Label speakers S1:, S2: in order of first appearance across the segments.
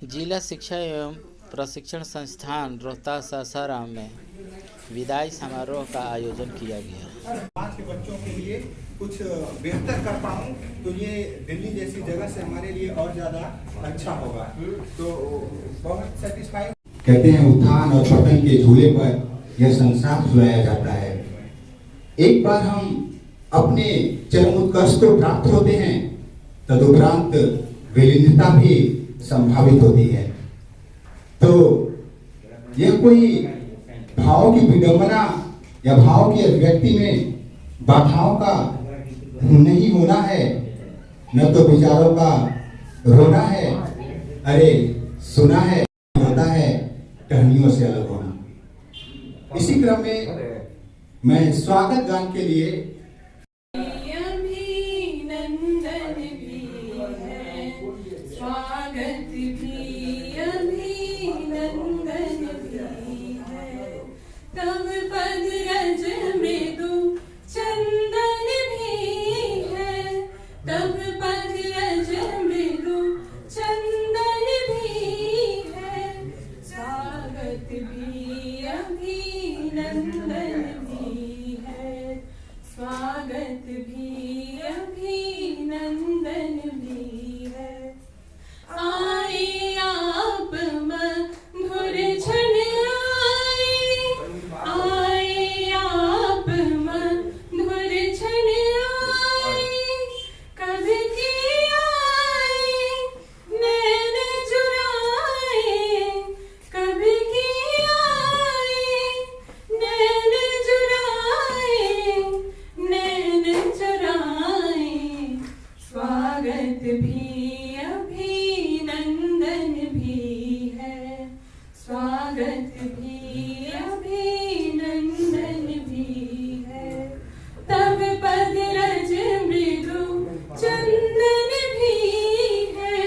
S1: जिला शिक्षा एवं प्रशिक्षण संस्थान रोहतास सासाराम में विदाई समारोह का आयोजन किया गया।
S2: आज के बच्चों के लिए कुछ बेहतर कर पाऊँ तो ये दिल्ली जैसी जगह से हमारे लिए और ज़्यादा अच्छा होगा, तो बहुत सेटिस्फाइड।
S3: कहते हैं उत्थान और पतन के झूले पर यह संसार झुलाया जाता है। एक बार हम अपने चरम उत्कर्ष को प्राप्त होते हैं, तदुपरांत विलीनता भी संभावित होती है। तो यह कोई भाव की विडंबना या भाव की अभिव्यक्ति में बाधाओं का नहीं होना है, न तो विचारों का रोना है। अरे सुना है होता है टहनियों से अलग होना। इसी क्रम में मैं स्वागत गान के लिए
S4: स्वागत भी अभिनंदन भी है, तब पद रज मृदु चंदन भी है, तब पद रज मृदु चंदन भी है, स्वागत भी अभिनंदन भी है, स्वागत भी अभिनंदन भी है। आए आप मधुर क्षण आए आप मधुर क्षण आए, कब की आए नैन चुराए, कब की आए नैन चुराए, नैन चुराए, स्वागत भी अभिनंदन भी है, स्वागत भी अभिनंदन भी है, तब पद रज मृदु चंदन भी है,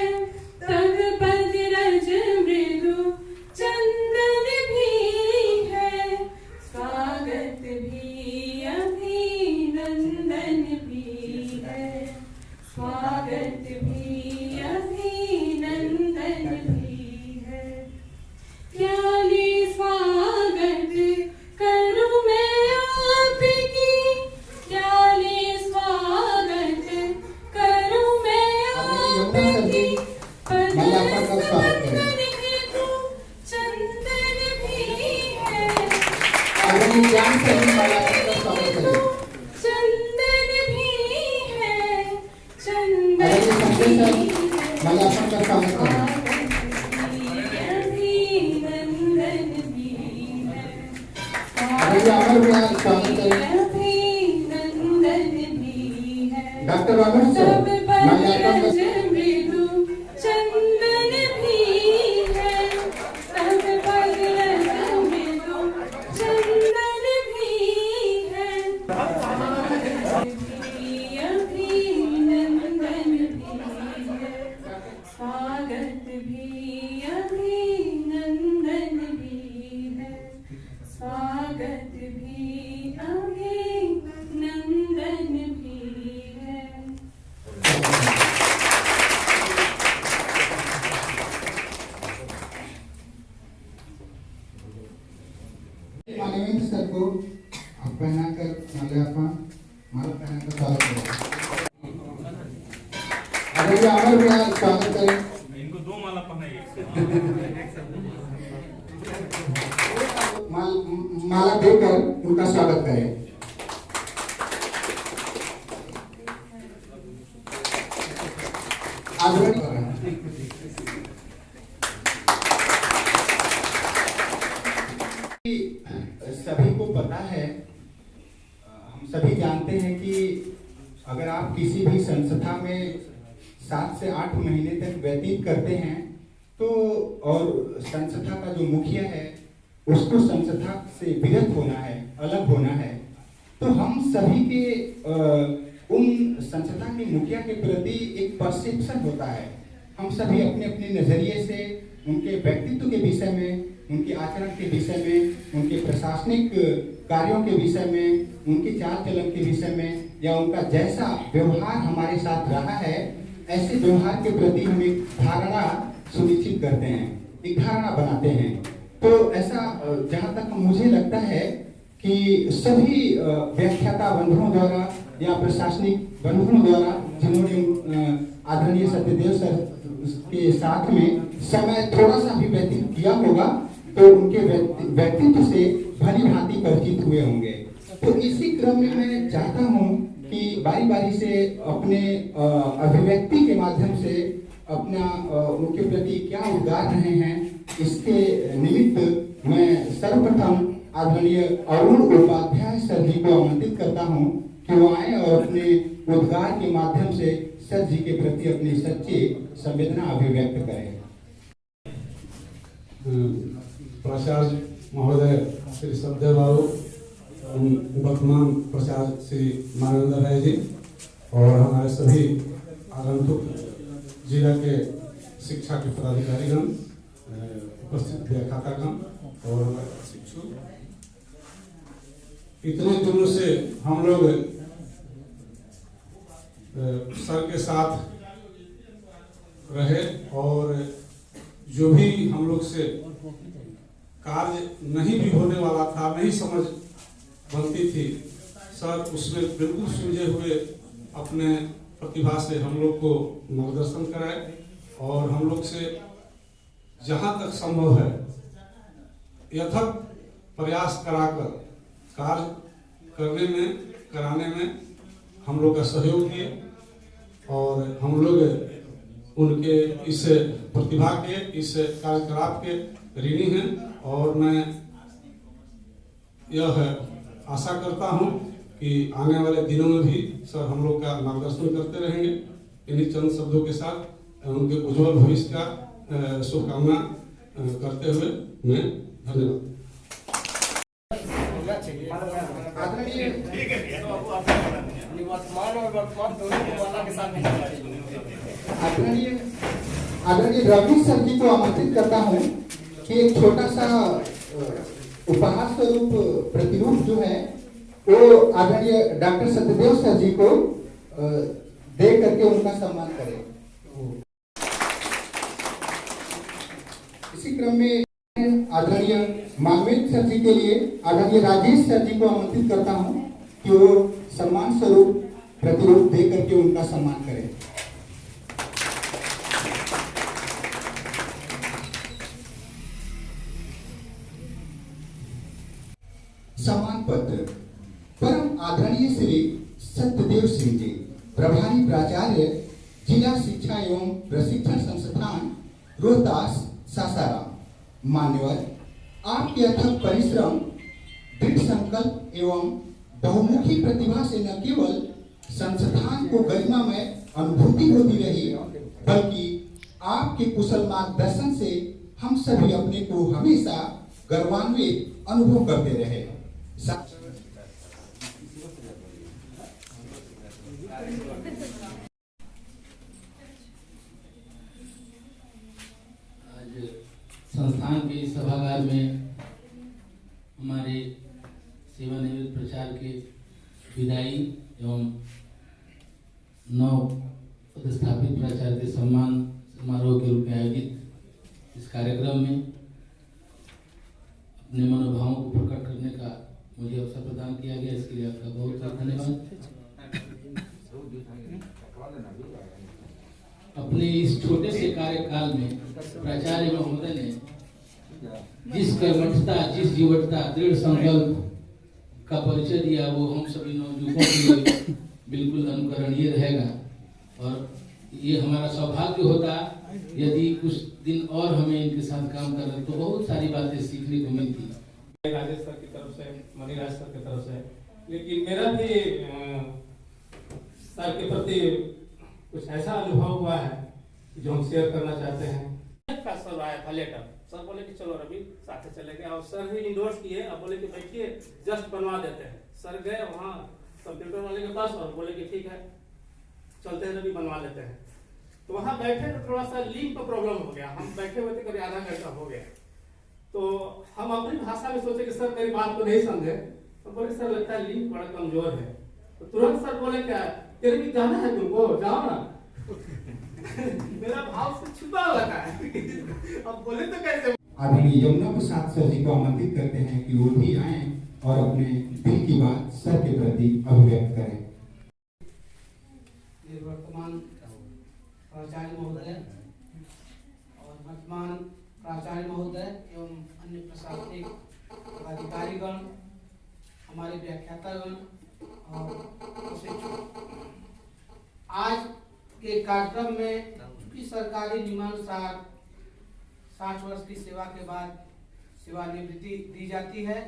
S4: तब पद रज मृदु चंदन भी है, स्वागत भी अभिनंदन भी है, स्वागत भी अभिनंदन भी है। प्याले स्वागत करूं मैं आपकी, प्याले स्वागत करूं मैं आपकी, पद चंदन हेतु चंदन भी है, चंदन भी है, चंदन
S3: डॉक्टर वागड़ सर
S4: मृदु चंदन भी है, तब पद रज मृदु चंदन भी है, अभिनंदन भी है, स्वागत भी अभिनंदन भी है, स्वागत भी अभिनंदन भी है।
S3: माननीय सर को पहनाकर माला पहनाकर स्वागत करें। अगर अमर भी स्वागत करें।
S2: इनको दो माला पहनाइए।
S3: माला देकर उनका स्वागत करें। सभी को पता है, हम सभी जानते हैं कि अगर आप किसी भी संस्था में 7 से 8 महीने तक व्यतीत करते हैं तो और संस्था का जो मुखिया है उसको संस्था से विरत होना है, अलग होना है, तो हम सभी के उन संस्था के मुखिया के प्रति एक परसेप्शन होता है। हम सभी अपने अपने नजरिए से उनके व्यक्तित्व के विषय में, उनके आचरण के विषय में, उनके प्रशासनिक कार्यों के विषय में, उनके चाल चलन के विषय में, या उनका जैसा व्यवहार हमारे साथ रहा है, ऐसे व्यवहार के प्रति हम एक धारणा सुनिश्चित करते हैं, एक धारणा बनाते हैं। तो ऐसा जहाँ तक मुझे लगता है कि सभी व्याख्याता बंधुओं द्वारा या प्रशासनिक बंधुओं द्वारा जिन्होंने आदरणीय सत्यदेव सर के साथ में समय थोड़ा सा भी व्यतीत किया होगा, तो उनके व्यक्तित्व से भली भांति परिचित हुए होंगे। तो इसी क्रम में मैं चाहता हूँ कि बारी बारी से अपने अभिव्यक्ति के माध्यम से अपना उनके प्रति क्या उद्गार रहे हैं, इसके निमित्त मैं सर्वप्रथम आदरणीय अरुण उपाध्याय सर जी को आमंत्रित करता हूँ कि वो आए और अपने उद्गार के माध्यम से सर जी के प्रति अपनी सच्ची संवेदना अभिव्यक्त करें।
S5: प्राचार्य महोदय श्री सत्यदेव बाबू, वर्तमान प्राचार्य श्री मानवेंद्र राय जी और हमारे सभी आगंतुक जिला के शिक्षा के पदाधिकारीगण, उपस्थित व्याख्यातागण और हमारे शिक्षक, इतने दिनों से हम लोग सर के साथ रहे और जो भी हम लोग से कार्य नहीं भी होने वाला था, नहीं समझ बनती थी, सर उसमें बिल्कुल सुलझे हुए अपने प्रतिभा से हम लोग को मार्गदर्शन कराए और हम लोग से जहाँ तक संभव है यथक प्रयास कराकर कार्य करने में, कराने में हम लोग का सहयोग किए और हम लोग उनके इस प्रतिभा के, इस कार्यकलाप के ऋणी हैं और मैं यह आशा करता हूं कि आने वाले दिनों में भी सर हम लोग का मार्गदर्शन करते रहेंगे। इन्हीं चंद शब्दों के साथ उनके उज्जवल भविष्य का शुभकामना करते हुए मैं धन्यवाद।
S3: आदरणीय रवि सर जी को आमंत्रित करता हूँ कि एक छोटा सा उपहार स्वरूप प्रतिरूप जो है वो आदरणीय डॉक्टर सत्यदेव सर जी को दे करके उनका सम्मान करें। इसी क्रम में आदरणीय मानवेंद्र सर जी के लिए आदरणीय राजेश सर जी को आमंत्रित करता हूं कि वो सम्मान स्वरूप प्रतिरूप दे करके उनका सम्मान करें। सम्मान पत्र परम आदरणीय श्री सत्यदेव सिंह जी, प्रभारी प्राचार्य, जिला शिक्षा एवं प्रशिक्षण संस्थान रोहतास सासाराम। मान्यवर, आपके अथक परिश्रम, दृढ़ संकल्प एवं बहुमुखी प्रतिभा से न केवल संस्थान को गरिमामय अनुभूति होती रही, बल्कि आपके कुशल मार्गदर्शन से हम सभी अपने को हमेशा गर्वान्वित अनुभव करते रहे।
S6: संस्थान के सभागार में हमारे सेवानिवृत्त प्रचार के विदाई एवं नव पदस्थापित प्राचार्य के सम्मान समारोह के रूप में आयोजित इस कार्यक्रम में अपने मनोभावों को प्रकट करने का मुझे अवसर प्रदान किया गया, इसके लिए आपका बहुत बहुत धन्यवाद। अपने इस छोटे से कार्यकाल में प्राचार्य महोदय ने जिस कर्मठता, जिस जीवटता, दृढ़ संकल्प का परिचय दिया, वो हम सभी नवयुवकों के लिए बिल्कुल अनुकरणीय रहेगा और ये हमारा सौभाग्य होता यदि कुछ दिन और हमें इनके साथ काम करना, तो बहुत सारी बातें सीखने को मिलती।
S5: राजेश सर की तरफ से, मणिराज सर की तरफ से, लेकिन मेरा भी सर के प्रति कुछ ऐसा अनुभव हुआ है जो हम शेयर करना चाहते हैं। सर आया था लेटर, सर बोले कि चलो रवि साथ चले गए और सर भी इंडोर्स किए। अब बोले कि बैठिए जस्ट बनवा देते हैं। सर गए वहाँ कंप्यूटर वाले के पास और बोले कि ठीक है चलते हैं रवि बनवा लेते हैं। तो वहाँ बैठे तो थोड़ा सा लिंक का प्रॉब्लम हो गया। हम बैठे हुए थे, करीब आधा घंटा हो गया। तो हम अपनी भाषा में सोचे कि सर मेरी बात को नहीं समझे, तो बोले सर लगता है लिंक बड़ा कमजोर है। तो तुरंत सर बोले क्या तेरे भी जाना है, तुमको जाओ ना।
S7: मेरा भाव से छुपा हुआ था। अब बोले तो कैसे।
S3: आदरणीय यमुना प्रसाद सर जी को आमंत्रित करते हैं कि वो भी आए और अपने दिल की बात सर के प्रति अभिव्यक्त करें।
S6: वर्तमान प्राचार्य महोदय और वर्तमान प्राचार्य महोदय एवं अन्य प्रशासनिक अधिकारीगण, हमारे व्याख्यातागण और प्रशिक्षक, आज के कार्यक्रम में चूंकि सरकारी नियमानुसार 60 वर्ष की सेवा के बाद सेवानिवृत्ति दी जाती है,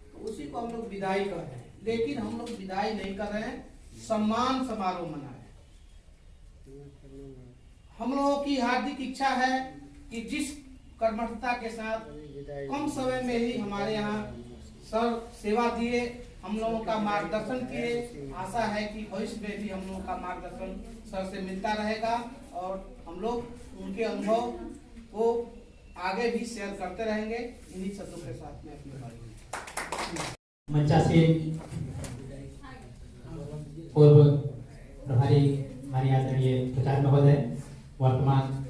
S6: तो उसी को हम लोग विदाई कर रहे हैं। लेकिन हम लोग विदाई नहीं कर रहे हैं, सम्मान समारोह मना रहे हैं। हम लोगों की हार्दिक इच्छा है कि जिस कर्मठता के साथ कम समय में ही हमारे यहाँ सर सेवा दिए, हम लोगों का मार्गदर्शन किए, आशा है कि भविष्य में भी हम लोगों का मार्गदर्शन सर से मिलता रहेगा और हम लोग उनके अनुभव को आगे भी शेयर करते रहेंगे। इन्हीं शब्दों के साथ में अपनी बात
S8: मंचासीन पूर्व प्रभारी हमारे आदरणीय प्रचार महोदय, वर्तमान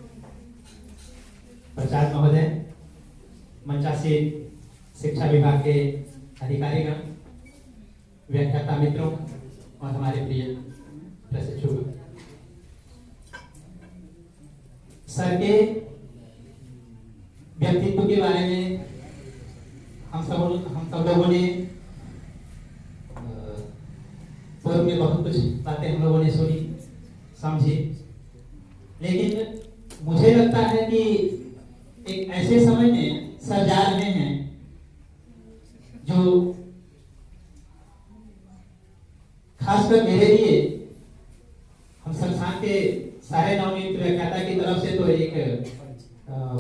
S8: प्रचार महोदय, मंचासीन शिक्षा विभाग के अधिकारीगण, व्याख्याता मित्रों और हमारे प्रिय प्रशिक्षु, सर के व्यक्तित्व के बारे में हम सब लोगों ने पूर्व में बहुत कुछ बातें हम लोगों ने सुनी समझी, लेकिन मुझे लगता है कि एक ऐसे समय में सर जा रहे हैं जो खासकर मेरे लिए, हम संस्थान के सारे नवनियुक्त व्याख्याता की तरफ से तो एक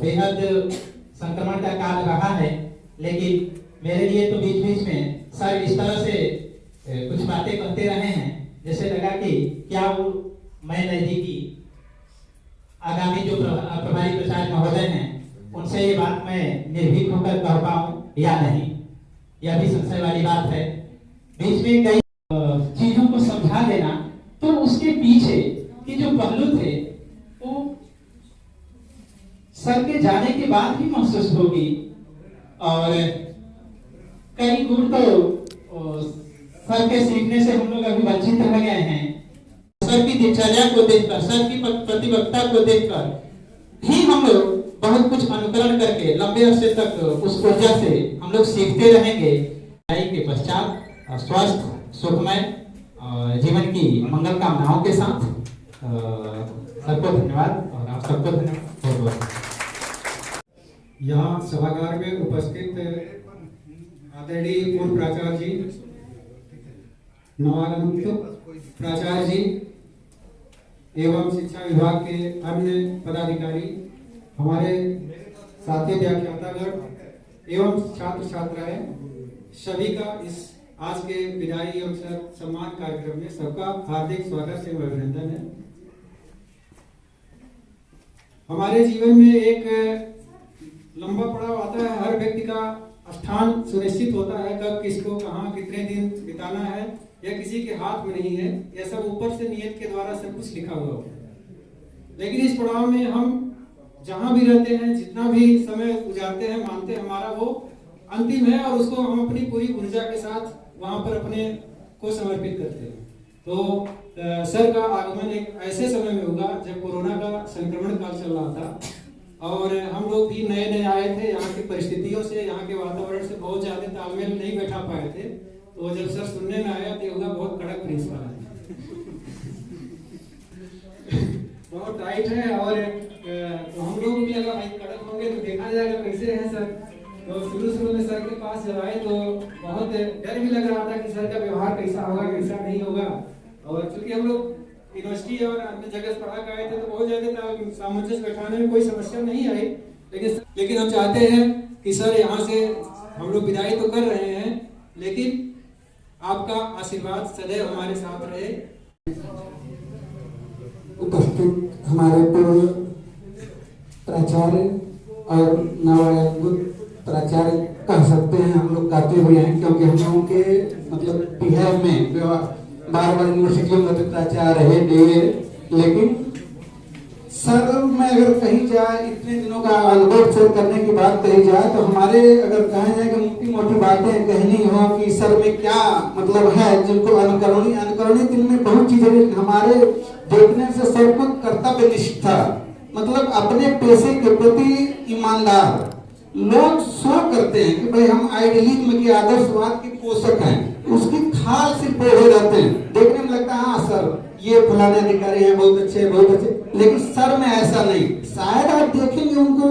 S8: बेहद संक्रमण का काल रहा है, लेकिन मेरे लिए तो बीच बीच में सर इस तरह से कुछ बातें कहते रहे हैं, जैसे लगा कि क्या वो मैं नजदीकी आगामी जो प्रभारी प्रचार्य महोदय हैं उनसे ये बात मैं निर्भीक होकर कह पाऊं या नहीं, यह भी संशय वाली बात है। बीच में कई चीजों को समझा देना, तो उसके पीछे की जो पहलू थे वो सर के जाने के बाद ही महसूस होगी, और कई गुण तो सर के सीखने से हम लोग अभी वंचित रह गए हैं। सर की दिनचर्या को देखकर, सर की प्रतिबद्धता को देखकर ही हम लोग बहुत कुछ अनुकरण करके लंबे अरसे तक उस ऊर्जा से हम लोग सीखते रहेंगे। के पश्चात स्वस्थ सुखमय जीवन की मंगल कामनाओं के साथ सबको धन्यवाद और आप सबको धन्यवाद।
S9: यहाँ सभागार में उपस्थित आदरणीय पूर्व प्राचार्य जी, नवागंतुक प्राचार्य जी एवं शिक्षा विभाग के अन्य पदाधिकारी, हमारे साथी व्याख्यातागण एवं छात्र छात्राएं, सभी का इस आज के विदाई एवं सम्मान कार्यक्रम में सबका हार्दिक स्वागत एवं अभिनंदन है। हमारे जीवन में एक लंबा पड़ाव आता है, हर व्यक्ति का स्थान सुनिश्चित होता है, कब किसको कहाँ कितने दिन बिताना है यह किसी के हाथ में नहीं है, यह सब ऊपर से नियत के द्वारा सब कुछ लिखा हुआ होता है। लेकिन इस पड़ाव में हम जहां भी रहते हैं, जितना भी समय गुजारते हैं, मानते हैं हमारा वो अंतिम है और उसको हम अपनी पूरी ऊर्जा के साथ वहां पर अपने को समर्पित करते हैं। तो सर का आगमन एक ऐसे समय में होगा जब कोरोना का संक्रमण काल चल रहा था और हम लोग भी नए नए आए थे, यहाँ की परिस्थितियों से, यहाँ के वातावरण से बहुत ज्यादा तालमेल नहीं बैठा पाए थे। तो जब सर सुनने में आया तो होगा बहुत कड़क प्रिंसिपल है, बहुत टाइट है, और तो हम लोग भी अगर भाई कड़क होंगे तो देखा जाएगा कैसे है सर। तो शुरू में सर के पास जब आए तो बहुत डर भी लग रहा था कि सर का व्यवहार कैसा होगा कैसा नहीं होगा, और चूंकि हम लोग यूनिवर्सिटी और अन्य जगह पढ़ा के आए थे तो बहुत ज्यादा सामंजस्य बैठाने में कोई समस्या नहीं आई। लेकिन हम चाहते हैं कि सर यहाँ से हम लोग विदाई तो कर रहे हैं, लेकिन आपका आशीर्वाद सदैव हमारे साथ रहे।
S10: उपस्थित हमारे पूर्व प्राचार्य और नवागंतुक प्राचार्य कह सकते हैं, हम लोग गाते हुए हैं, क्योंकि हम लोगों के मतलब बिहार में बार बार यूनिवर्सिटियों में प्राचार्य रहे, लेकिन सर में अगर कही जाए, इतने दिनों का अनुभव शेयर करने की बात कही जाए तो हमारे अगर कहा जाए कि मोटी मोटी बातें कहनी हो कि सर में क्या मतलब है, जिनको अनुकरणीय दिन में बहुत चीजें हमारे देखने से सर को कर्तव्य निष्ठा, मतलब अपने पेशे के प्रति ईमानदार लोग शो करते हैं कि भाई हम आइडियलिज्म की आदर्शवाद के पोषक हैं, उसकी खाल सिर्फ पढ़े रहते हैं, देखने में लगता है हाँ सर ये फलाने अधिकारी हैं, बहुत अच्छे, लेकिन सर में ऐसा नहीं। शायद आप देखेंगे उनको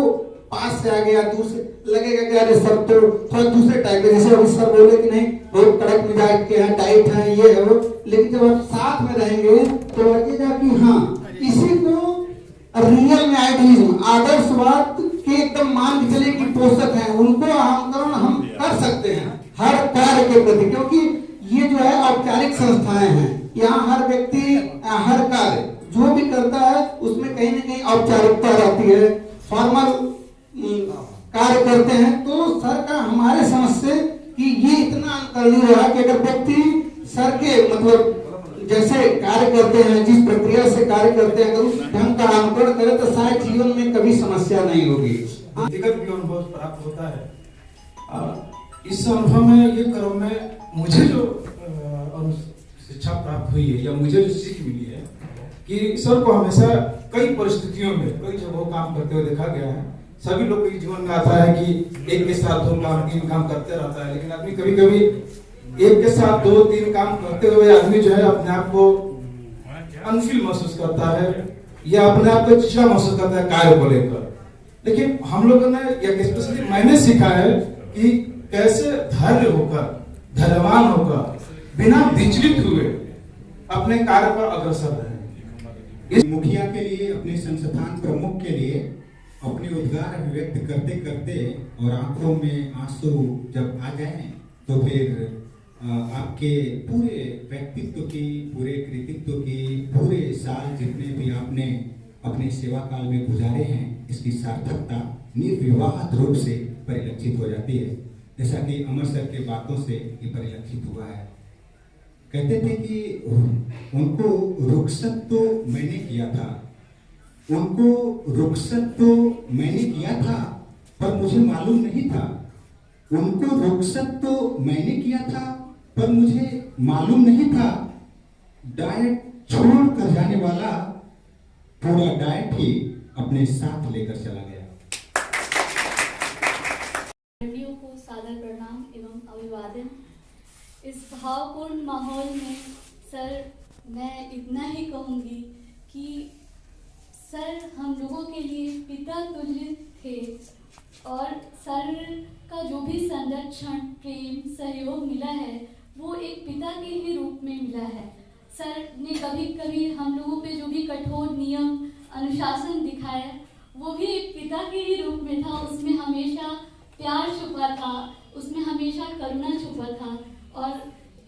S10: पास से आ गया, दूर से लगेगा कि अरे सर तो थोड़ा दूसरे टाइप के, जैसे अभी सर बोले कि नहीं बहुत कड़क मिजाज के हैं, टाइट हैं, ये है वो, लेकिन जब आप साथ में रहेंगे तो लगेगा कि हाँ इसी को रियल में आइडियलिज्म आदर्शवाद के एकदम मान के चले कि पोषक हैं, उनको हम कर सकते हैं हर कार्य के प्रति, क्योंकि ये जो है औपचारिक संस्थाएं हैं, यहाँ हर व्यक्ति हर कार्य जो भी करता है उसमें कहीं ना कहीं औपचारिकता रहती है, फॉर्मल कार्य करते हैं। तो सर का हमारे समझ से कि ये इतना अनुकरणीय रहा कि अगर व्यक्ति सर के मतलब जैसे कार्य करते हैं, जिस प्रक्रिया से कार्य करते हैं, अगर उस ढंग का अनुकरण करे तो शायद जीवन में कभी समस्या नहीं होगी।
S9: व्यक्तिगत भी अनुभव प्राप्त होता है। इस अनुभव में ये क्रम में मुझे जो शिक्षा प्राप्त हुई है या मुझे जो सीख मिली है कि सर को हमेशा कई परिस्थितियों में कई जगहों काम करते हुए देखा गया है। सभी लोग के जीवन में आता है कि एक के साथ 2 काम 3 काम करते रहता है, लेकिन आदमी कभी कभी एक के साथ 2-3 काम करते हुए आदमी जो है अपने आप को अनफील महसूस करता है या अपने आप को चिड़चिड़ा महसूस करता है कार्य को लेकर। लेकिन हम लोगों ने या स्पेशली मैंने सीखा है कि कैसे धैर्य होकर, धैर्यवान होकर, बिना विचलित हुए अपने कार्य पर अग्रसर रहे।
S3: मुखिया के लिए, अपने संस्थान प्रमुख के लिए अपने उद्गार अभिव्यक्त करते करते और आंखों में आंसू जब आ जाए तो फिर आपके पूरे व्यक्तित्व की, पूरे कृतित्व की, पूरे साल जितने भी आपने अपने सेवा काल में गुजारे हैं, इसकी सार्थकता निर्विवाद रूप से परिलक्षित हो जाती है। जैसा कि अमर सर के बातों से ये परिलक्षित हुआ है। कहते थे कि उनको रुखसत तो मैंने किया था, उनको रुखसत तो मैंने किया था पर मुझे मालूम नहीं था, उनको रुखसत तो मैंने किया था पर मुझे मालूम नहीं था, डाइट छोड़ कर जाने वाला पूरा डाइट ही अपने साथ लेकर चला गया।
S11: को सादर प्रणाम एवं अभिवादन। इस भावपूर्ण माहौल में सर मैं इतना ही कहूँगी कि सर हम लोगों के लिए पिता तुल्य थे और सर का जो भी संरक्षण, प्रेम, सहयोग मिला है वो एक पिता के ही रूप में मिला है। सर ने कभी कभी हम लोगों पे जो भी कठोर नियम, अनुशासन दिखाया वो भी एक पिता के ही रूप में था। उसमें हमेशा प्यार छुपा था, उसमें हमेशा करुणा छुपा था और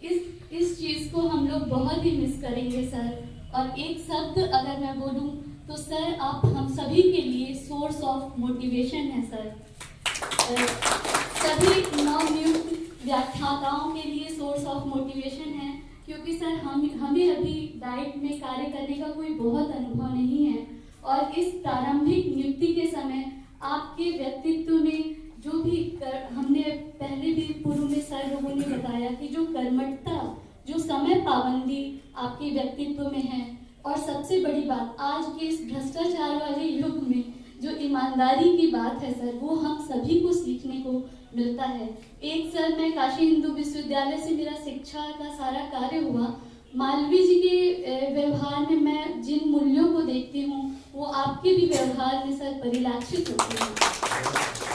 S11: इस चीज़ को हम लोग बहुत ही मिस करेंगे सर। और एक शब्द अगर मैं बोलूं तो सर आप हम सभी के लिए सोर्स ऑफ मोटिवेशन है सर। सभी नवनियुक्त व्याख्याताओं के लिए सोर्स ऑफ मोटिवेशन है, क्योंकि सर हमें अभी डाइट में कार्य करने का कोई बहुत अनुभव नहीं है और इस प्रारंभिक नियुक्ति के समय आपके व्यक्तित्व में जो भी हमने पहले भी पूर्व में सर लोगों ने बताया कि जो कर्मठता, जो समय पाबंदी आपके व्यक्तित्व में है और सबसे बड़ी बात आज के इस भ्रष्टाचार वाले युग में जो ईमानदारी की बात है सर, वो हम सभी को सीखने को मिलता है। एक सर मैं काशी हिंदू विश्वविद्यालय से मेरा शिक्षा का सारा कार्य हुआ, मालवीय जी के व्यवहार में मैं जिन मूल्यों को देखती हूँ वो आपके भी व्यवहार में सर परिलक्षित होते हैं।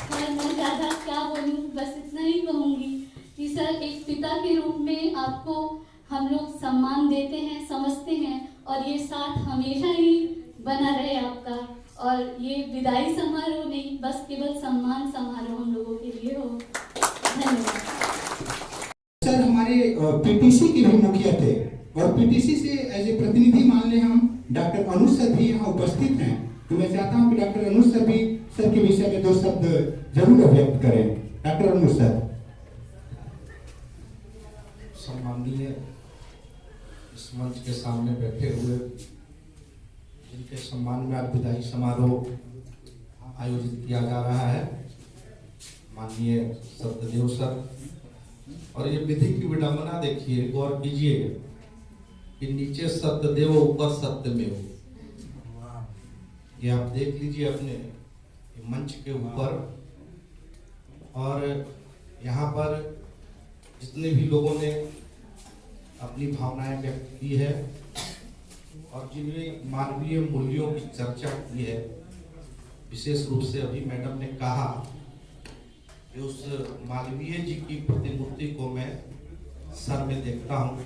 S11: सर मैं ज़्यादा क्या बोलूँ, बस इतना ही कहूँगी कि सर एक पिता के रूप में आपको हम लोग सम्मान देते हैं, समझते हैं और ये साथ हमेशा ही बना रहे आपका। और ये विदाई समारोह नहीं, बस केवल सम्मान समारोह हम लोगों के लिए हो। धन्यवाद।
S3: सर हमारे पीटीसी के भी मुखिया थे और पीटीसी से एज ए प्रतिनिधि मान लें हम डॉक्टर अनुज सर भी यहाँ उपस्थित हैं, तो मैं चाहता हूँ कि डॉक्टर अनुज सर भी सर के विषय में 2 शब्द जरूर व्यक्त करें। डॉक्टर अनुज सर।
S12: सम्माननीय इस मंच के सामने बैठे हुए जिन के सम्मान में आज विदाई समारोह आयोजित किया जा रहा है। माननीय सत्यदेव सर, और ये विधि की विडंबना देखिए, गौर कीजिए कि नीचे सत्यदेव ऊपर सत्यमेव। ये आप देख लीजिए अपने मंच के ऊपर। और यहाँ पर जितने भी लोगों ने अपनी भावनाएं व्यक्त की है और जिनमें मानवीय मूल्यों की चर्चा की है, विशेष रूप से अभी मैडम ने कहा कि उस मालवीय जी की प्रतिमूर्ति को मैं सर में देखता हूँ।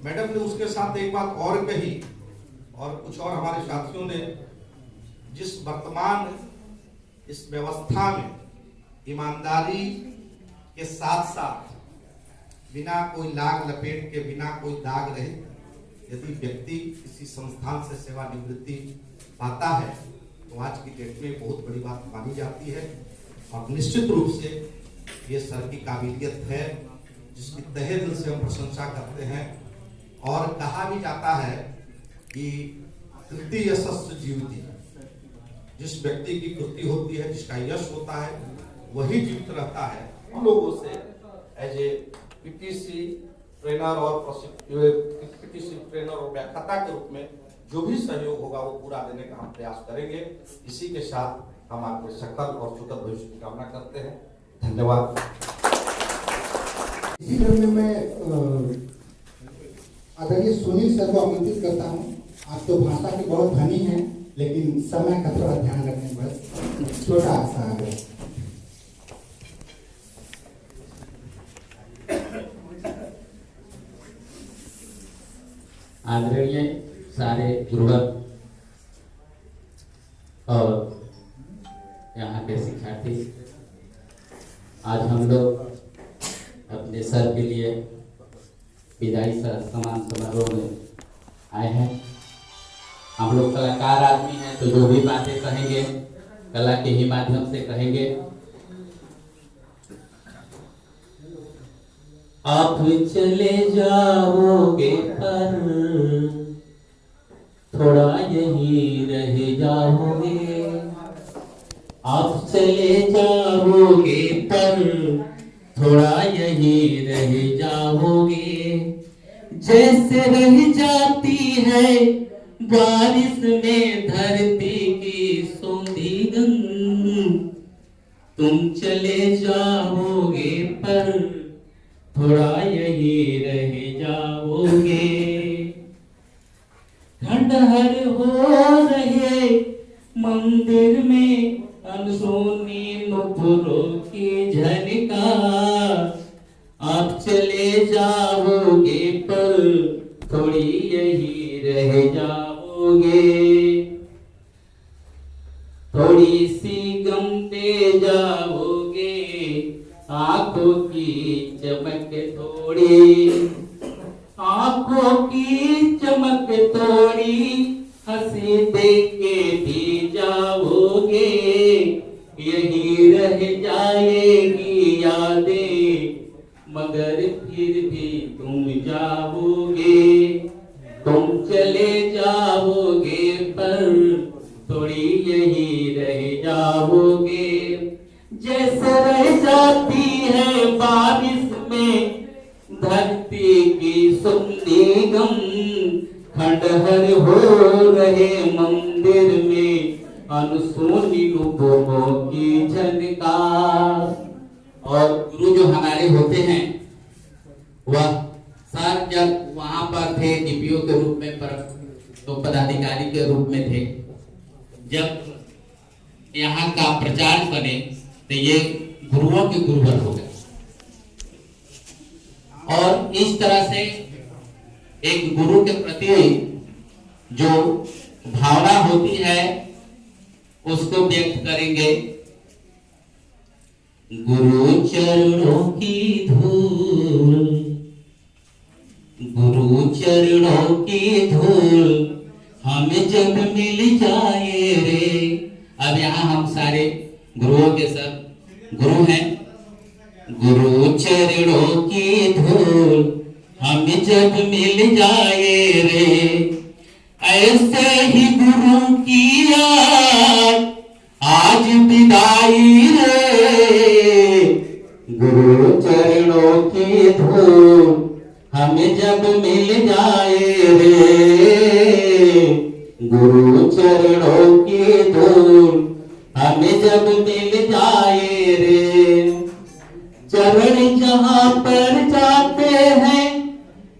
S12: मैडम ने उसके साथ एक बात और कही, और कुछ और हमारे साथियों ने, जिस वर्तमान इस व्यवस्था में ईमानदारी के साथ साथ बिना कोई लाग लपेट के, बिना कोई दाग रहित यदि व्यक्ति किसी संस्थान से सेवानिवृत्ति पाता है तो आज की डेट में बहुत बड़ी बात मानी जाती है। और निश्चित रूप से ये सर की काबिलियत है, जिसकी तहे दिल से हम प्रशंसा करते हैं। और कहा भी जाता है कि कृति यशस्व जीवति, जिस व्यक्ति की कृति होती है, जिसका यश होता है, वही जीवित रहता है। हम लोगों से एज ए पीटीसी ट्रेनर और पीटीसी ट्रेनर और व्याख्याता के रूप में जो भी सहयोग होगा वो पूरा देने का हम प्रयास करेंगे। इसी के साथ हम आपके सकल और सुखद भविष्य की कामना करते हैं। धन्यवाद।
S3: इसी क्रम में मैं आदरणीय सुनील सर को आमंत्रित करता हूँ। आप तो भाषा के बहुत धनी हैं, लेकिन समय का थोड़ा ध्यान रखें, बस छोटा सा आग्रह।
S13: आदरणीय सारे गुरुवर और यहाँ के शिक्षार्थी, आज हम लोग अपने सर के लिए विदाई सम्मान समारोह में आए हैं। हम लोग कलाकार आदमी हैं, तो जो भी बातें कहेंगे कला के ही माध्यम से कहेंगे। आप चले जाओगे पर थोड़ा यहीं रह जाओगे। आप चले जाओगे पर थोड़ा यहीं रह जाओगे। जैसे रह जाती है बारिश में धरती की सोंधी गंग, तुम चले जाओगे पर थोड़ा यही रह जाओगे। खंडहर हो रहे मंदिर में अनसुनी नुपुरों की झनकार, आप चले जाओगे पर थोड़ी यही रह जाओगे। थोड़ी सी गम दे जाओगे, आंखों की चमक थोड़ी, आंखों की चमक थोड़ी, हंसी दे के भी जाओगे। यही रह जाएगी यादें, मगर फिर भी तुम जाओगे। तुम चले जाओगे पर थोड़ी यही रह जाओगे। जैसे रह जाती है बारिश में धरती की सुंदी गम, खंडहर हो रहे मंदिर में अनसुनी नुपुरों की झनकार। और गुरु जो हमारे होते हैं, वह सर जब वहां पर थे डीपीओ के रूप में, पर तो पदाधिकारी के रूप में थे, जब यहाँ का प्रचार बने तो ये गुरुओं के गुरुवर हो गए। और इस तरह से एक गुरु के प्रति जो भावना होती है उसको व्यक्त करेंगे। गुरु चरणों की धूल, गुरु चरणों की धूल हमें जब मिल जाए रे। अब यहाँ हम सारे गुरुओं के सब गुरु हैं। गुरु चरणों की धूल हमें जब मिल जाए रे, ऐसे ही गुरु की आज विदाई रे, गुरु चरणों की धूल हमें जब मिल जाए रे, गुरु चरणों की धूल हमें जब मिल जाए रे। चरण जहाँ पर जाते हैं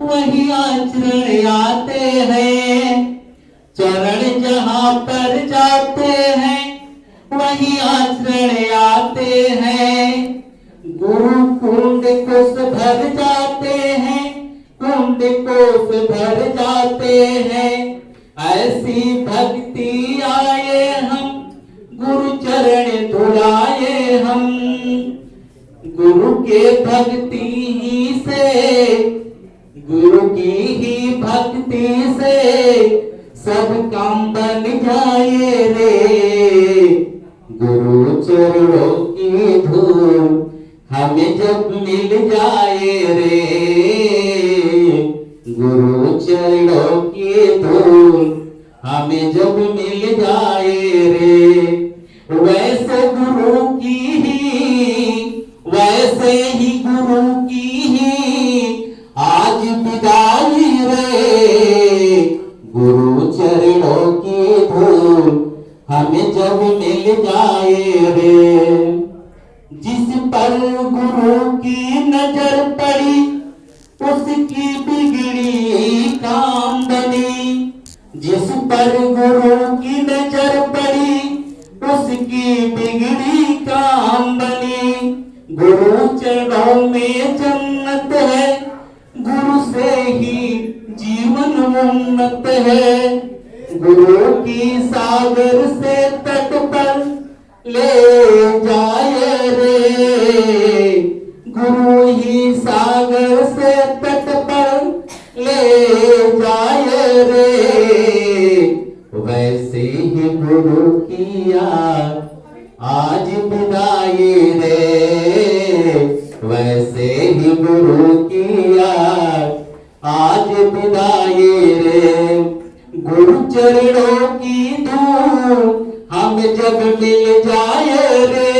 S13: वही आचरण आते हैं, चरण जहाँ पर जाते हैं वही आचरण आते हैं। गुरु कुंड कोस भर जाते हैं, कुंड कोस भर जाते हैं। ऐसी भक्ति आए हम, गुरु चरण धुलाए हम, गुरु के भक्ति ही से, गुरु की ही भक्ति से सब काम बन जाए रे, गुरु चरणों की धूल हमें जब मिल जाए रे, गुरु चरणों की धूल हमें जब मिल जाए रे। वैसे गुरु की ही, वैसे ही गुरु की ही आज विदाई रे, गुरु चरणों की धूल हमें जब मिल जाए रे। जिस पर गुरु की नजर पड़ी उसकी बिगड़ी काम बनी, जिस पर गुरु की नजर पड़ी उसकी बिगड़ी काम बनी। गुरु चरणों में जन्नत है, गुरु से ही जीवन उन्नत है। गुरु की सागर से तट पर ले जाए रे, गुरु ही सागर से तट पर ले जाए रे। वैसे ही गुरु की याद आज विदाई रे, वैसे ही गुरु की याद आज विदाई रे। गुरु चरणों की धूल हम जब मिल जाए रे,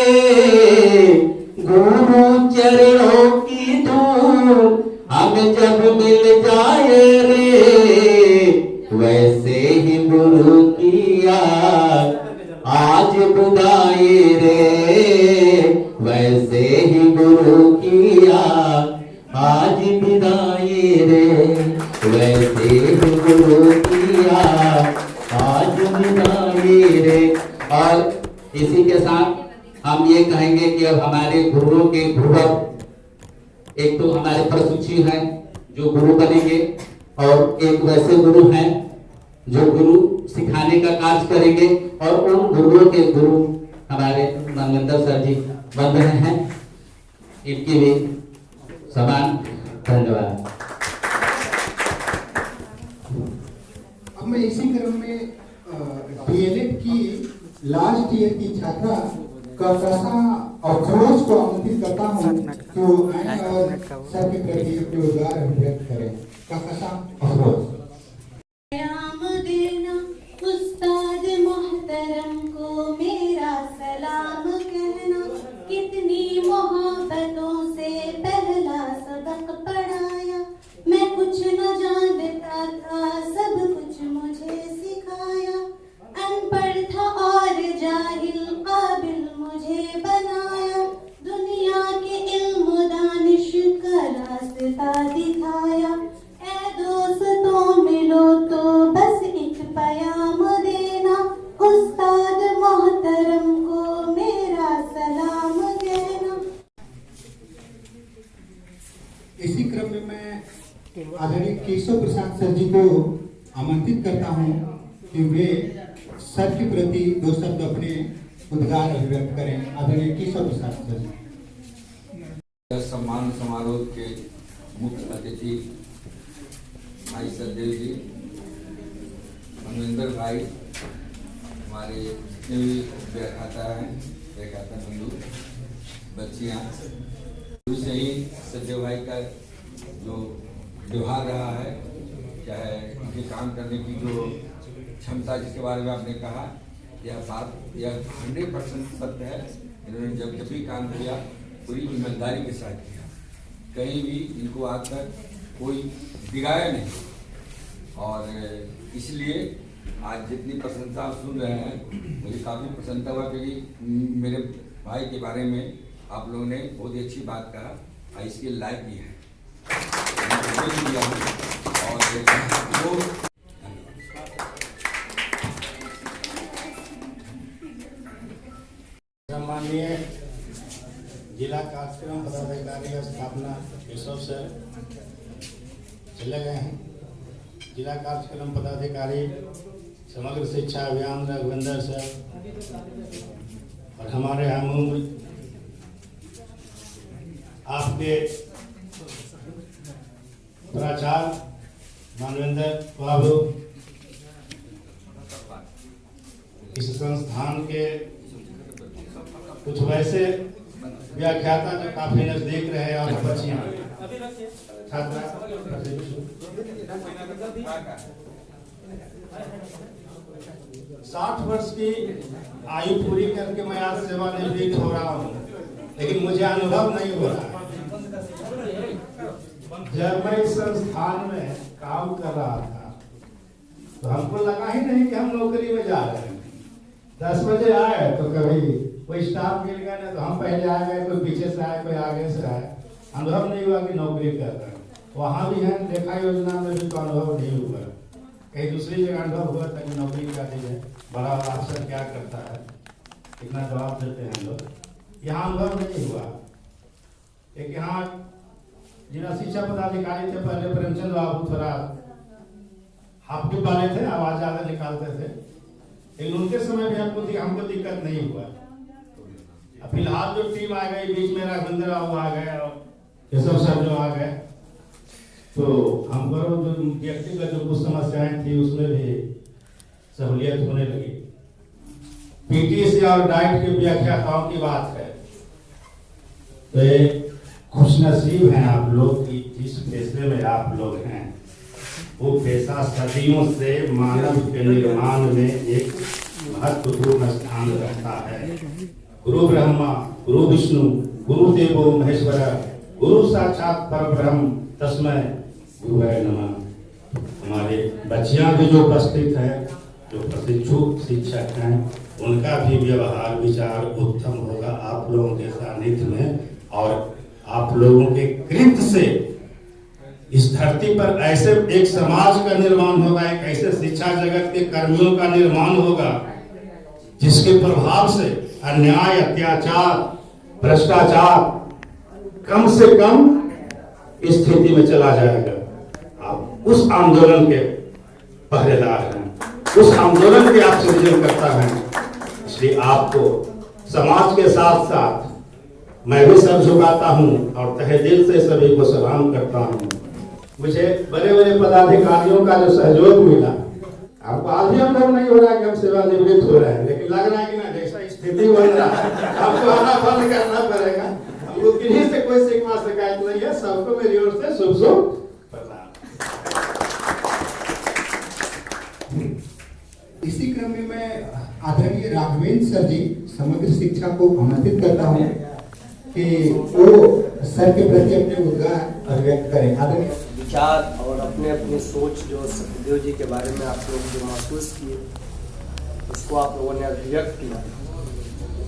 S13: गुरु चरणों की धूल हम जब मिल जाए रे। वैसे ही गुरु की याद आज विदाई रे, वैसे ही गुरु की याद आज विदाई रे, वैसे ही गुरु की याद आज विदाई रे। और इसी के साथ हम ये कहेंगे कि अब हमारे गुरुओं के गुरुवर एक तो हमारे प्रशिक्षु हैं जो गुरु बनेंगे, और एक वैसे गुरु हैं जो गुरु सिखाने का कार्य करेंगे, और उन गुरुओं के गुरु हमारे मनविंदर सर जी बन रहे हैं। इनकी भी समान धन्यवाद।
S3: अब मैं इसी क्रम में डीएलएड की लास्ट ईयर की छात्रा कसा अफरोज को आमंत्रित करता हूँ जो आए और सर के प्रति अपने उद्गार अभिव्यक्त करें। कसा अफरोज।
S4: उस्ताद मोहतरम को मेरा सलाम कहना, कितनी मोहब्बतों से पहला सबक पढ़ाया। मैं कुछ न जानता था, सब कुछ मुझे सिखाया। अनपढ़ था और जाहिल काबिल मुझे बनाया। दुनिया के इल्म दानिश का रास्ता दिखाया। ऐ दोस्तों मिलो तो बस एक पैगाम देना, उस्ताद मोहतरम को मेरा सलाम कहना।
S3: इसी क्रम में मैं आदरणीय केशव प्रसाद सर जी को आमंत्रित करता हूं कि वे सर के प्रति दो शब्द अपने उद्गार अभिव्यक्त करें। आदरणीय केशव प्रसाद सर जी।
S14: सम्मान समारोह के मुख्य अतिथि भाई सचदेव जी, मनविंदर भाई, हमारे जितने भी व्याख्याता हैं, व्याख्याता बंधु, बच्चियाँ, शुरू से ही सचदेव भाई का जो व्यवहार रहा है, चाहे उनके काम करने की जो क्षमता जिसके बारे में आपने कहा, यह बात यह 100% सत्य है। इन्होंने जब भी काम किया पूरी ईमानदारी के साथ किया, कहीं भी इनको आज तक कोई बिगाया नहीं। और इसलिए आज जितनी प्रशंसा सुन रहे हैं, मुझे काफ़ी प्रसन्नता हुआ, क्योंकि मेरे भाई के बारे में आप लोगों ने बहुत ही अच्छी बात कहा और इसके लायक भी है।
S15: सम्माननीय जिला कार्यक्रम पदाधिकारी का स्थापना केशव सर चले गए हैं। जिला कार्यक्रम पदाधिकारी समग्र शिक्षा अभियान रघुविंदर सर और हमारे हम आपके प्राचार्य मानवेंद्र बाबू, इस संस्थान के कुछ वैसे व्याख्याता जो काफी नजदीक रहे और बच्चियां छात्रा 60 वर्ष की आयु पूरी करके मैं आज सेवानिवृत्त हो रहा हूँ, लेकिन मुझे अनुभव नहीं हो रहा। जब मैं इस संस्थान में काम कर रहा था तो हमको लगा ही नहीं कि हम नौकरी में जा रहे हैं। 10 बजे आए तो कभी कोई स्टाफ मिल गया ना, तो हम पहले आ गए, कोई पीछे से आए, कोई आगे से आए। अनुभव नहीं हुआ कि नौकरी कर रहे हैं। वहाँ भी है लेखा योजना में भी तो अनुभव नहीं हुआ। कहीं दूसरी जगह अनुभव हुआ था कि नौकरी का है, बड़ा अफसर क्या करता है, कितना जवाब देते हैं लोग। यहाँ अनुभव नहीं हुआ। एक यहाँ जिला शिक्षा पदाधिकारी थे पहले, प्रेमचंद बाबू, थोड़ा हाफ वाले थे, आवाज ज्यादा निकालते थे, लेकिन उनके समय भी हमको दिक्कत नहीं हुआ। फिलहाल जो टीम आ गई, बीच में रघुविंदर बाबू आ गए और केशव सर जो आ गए, तो हमको जो व्यक्तिगत जो कुछ समस्याएं थी उसमें भी सहूलियत होने लगी। पीटीसी और डाइट के व्याख्याताओं की बात है तो खुशनसीब हैं आप लोग कि जिस पेशे में आप लोग हैं वो पेशा सदियों से मानव के निर्माण में एक महत्वपूर्ण स्थान रखता है। गुरु ब्रह्मा, गुरु विष्णु, गुरु देवो महेश्वर, गुरु साक्षात परब्रह्म तस्मै गुरुवे नमः। हमारे बच्चियां भी जो उपस्थित हैं, जो प्रशिक्षु शिक्षक हैं, उनका भी व्यवहार विचार उत्तम होगा आप लोगों के सानिध्य में, और आप लोगों के कृत्य से इस धरती पर ऐसे एक समाज का निर्माण होगा, एक ऐसे शिक्षा जगत के कर्मियों का निर्माण होगा जिसके प्रभाव से अन्याय, अत्याचार, भ्रष्टाचार कम से कम स्थिति में चला जाएगा। आप उस आंदोलन के पहरेदार हैं, उस आंदोलन के आप सृजन करता हैं, इसलिए आपको समाज के साथ साथ मैं भी सर झुकाता हूं और तहे दिल से सभी को सलाम करता हूं। मुझे बड़े बड़े पदाधिकारियों का जो सहयोग मिला, आपको आज भी अनुभव नहीं हो रहा कि हम सेवानिवृत्त हो रहे हैं, लेकिन लग रहा है कि ना जैसा स्थिति बन रहा है आपको आना बंद करना पड़ेगा। हमको किन्हीं से कोई शिकवा शिकायत नहीं है, सबको मेरी ओर से शुभ शुभ प्रणाम।
S3: इसी क्रम में मैं आदरणीय राघवेंद्र सर जी समग्र शिक्षा को आमंत्रित करता हूँ कि वो सर के प्रति अपने उद्गार अभिव्यक्त करें। आदरणीय
S16: विचार और अपने अपनी सोच जो सत्यदेव जी के बारे में आप लोग जो महसूस किए उसको आप लोगों ने अभिव्यक्त किया,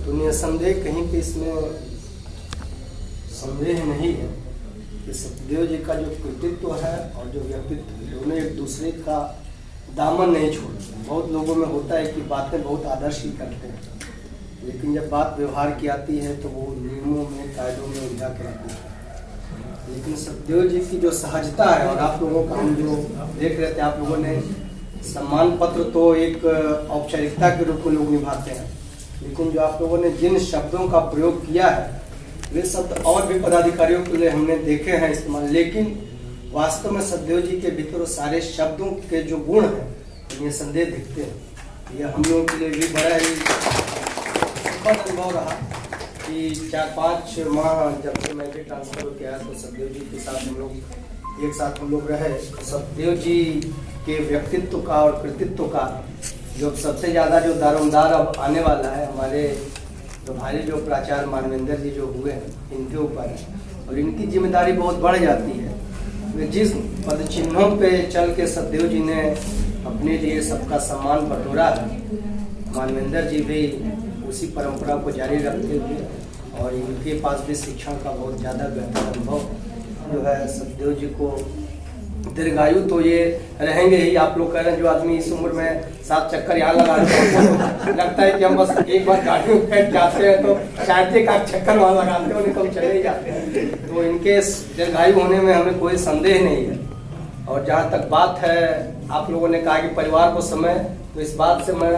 S16: तो निसंदेह कहीं पे इसमें संदेह नहीं है कि सत्यदेव जी का जो कृतित्व है और जो व्यक्तित्व है दोनों एक दूसरे का दामन नहीं छोड़ते। बहुत लोगों में होता है कि बातें बहुत आदर्श ही करते हैं, लेकिन जब बात व्यवहार की आती है तो वो नियमों में कायदों में उलझा के रहती है। लेकिन सत्यदेव जी की जो सहजता है, और आप लोगों का हम जो देख रहे थे, आप लोगों ने सम्मान पत्र तो एक औपचारिकता के रूप में लोग निभाते हैं, लेकिन जो आप लोगों ने जिन शब्दों का प्रयोग किया है वे शब्द और भी पदाधिकारियों के लिए हमने देखे हैं इस्तेमाल, लेकिन वास्तव में सत्यदेव जी के भीतर सारे शब्दों के जो गुण हैं ये संदेह दिखते हैं। यह हम लोगों के लिए भी बड़ा ही सुखद अनुभव रहा कि 4-5 माह जब से मैं भी ट्रांसफर किया तो सत्यदेव जी के साथ हम लोग एक साथ हम लोग रहे। सत्यदेव जी के व्यक्तित्व का और कृतित्व का जो सबसे ज़्यादा जो दारोमदार अब आने वाला है हमारे जो भाई जो प्राचार्य मानवेंद्र जी जो हुए हैं इनके ऊपर है और इनकी जिम्मेदारी बहुत बढ़ जाती है। वे जिस पद चिन्हों पे चल के सतदेव जी ने अपने लिए सबका सम्मान बटोरा है, मानवेंद्र जी भी उसी परंपरा को जारी रखते हुए और इनके पास भी शिक्षण का बहुत ज़्यादा बेहतर अनुभव जो है सतदेव जी को दीर्घायु तो ये रहेंगे ही। आप लोग कह रहे हैं जो आदमी इस उम्र में 7 चक्कर यहाँ लगा रहे हैं लगता है कि हम बस एक बार गाड़ी में बैठ जाते हैं तो शायद एक आध चक्कर वहाँ लगाते हो नहीं तो चले ही जाते हैं। तो इनके दीर्घायु होने में हमें कोई संदेह नहीं है। और जहाँ तक बात है आप लोगों ने कहा कि परिवार को समय, तो इस बात से मैं